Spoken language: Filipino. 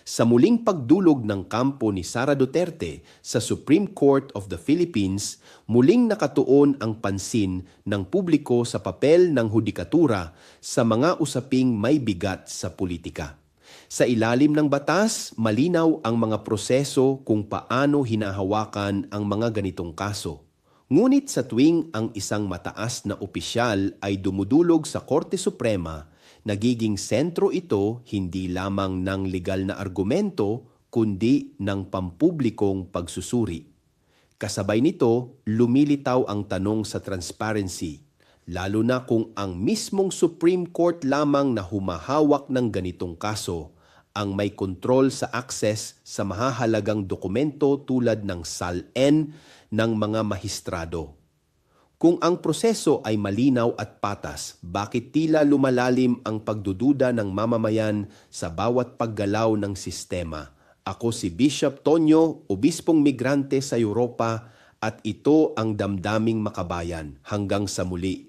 Sa muling pagdulog ng kampo ni Sara Duterte sa Supreme Court of the Philippines, muling nakatuon ang pansin ng publiko sa papel ng hudikatura sa mga usaping may bigat sa politika. Sa ilalim ng batas, malinaw ang mga proseso kung paano hinahawakan ang mga ganitong kaso. Ngunit sa tuwing ang isang mataas na opisyal ay dumudulog sa Korte Suprema, nagiging sentro ito hindi lamang ng legal na argumento kundi ng pampublikong pagsusuri. Kasabay nito, lumilitaw ang tanong sa transparency, lalo na kung ang mismong Supreme Court lamang na humahawak ng ganitong kaso ang may kontrol sa access sa mahahalagang dokumento tulad ng SALN ng mga mahistrado. Kung ang proseso ay malinaw at patas, bakit tila lumalalim ang pagdududa ng mamamayan sa bawat paggalaw ng sistema? Ako si Bishop Tonyo, obispong migrante sa Europa, at ito ang Damdaming Makabayan. Hanggang sa muli.